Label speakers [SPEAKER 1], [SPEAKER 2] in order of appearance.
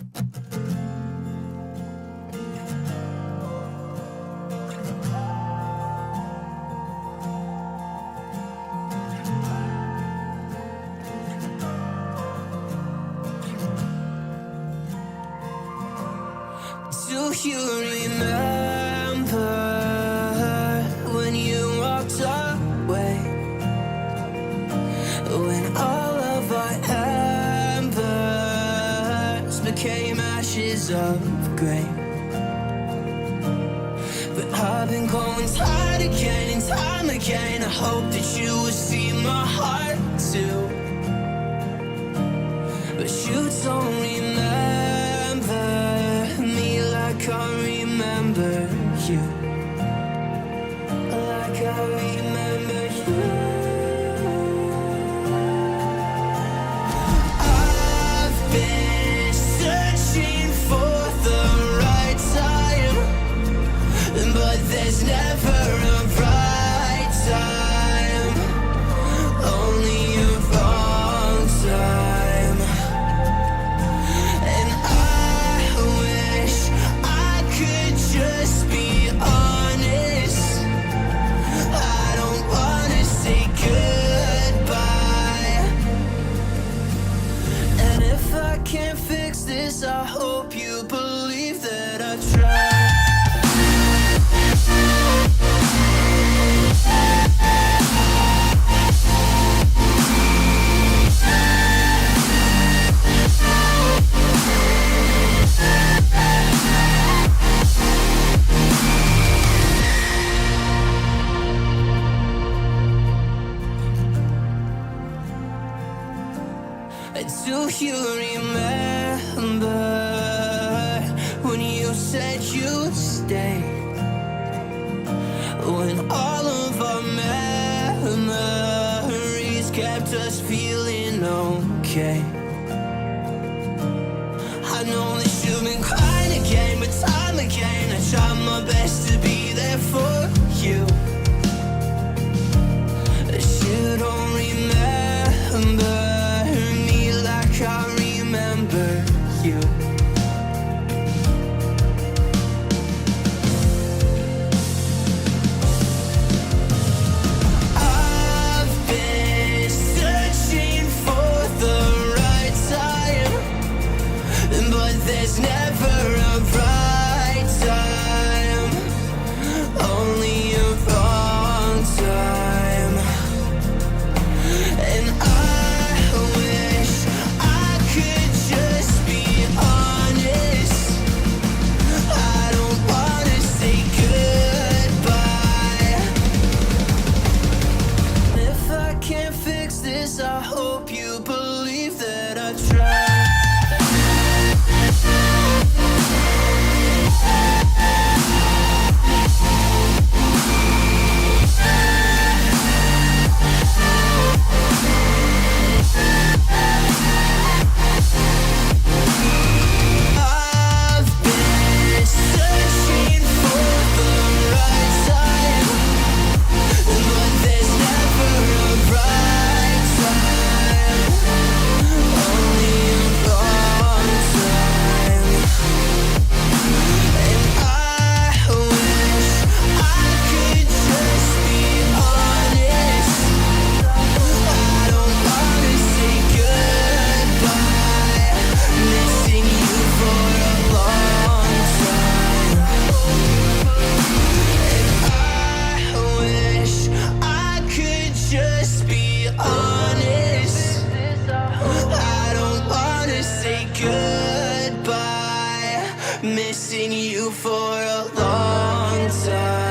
[SPEAKER 1] Do you remember when you walked away? When all of our embers became ashes of grey. But I've been going time again and time again. I hope that you will see my heart too. But you don't remember me like I remember you. Like I remember you. I've been searching for the right time, but there's never a right time, only a wrong time. And I wish I could just be honest. I don't wanna say goodbye. And if I can't fix this, I hope you believe that I tried. Do you remember when you said you'd stay? When all of our memories kept us feeling okay. I know that you've been crying again, but time again I tried my best to be there for you. But you don't remember I remember you. I've been searching for the right time, but there's never a right time, only a wrong time. And I wish I could just be honest. I don't wanna say goodbye. If I can't fix this, I hope you believe that I tried. I've been searching for the right time, but there's never a right time, only a wrong time. And I wish I could just be honest. I don't wanna say goodbye, missing you for a long time. And I wish I could just be honest. I don't wanna say goodbye, missing you for a long time.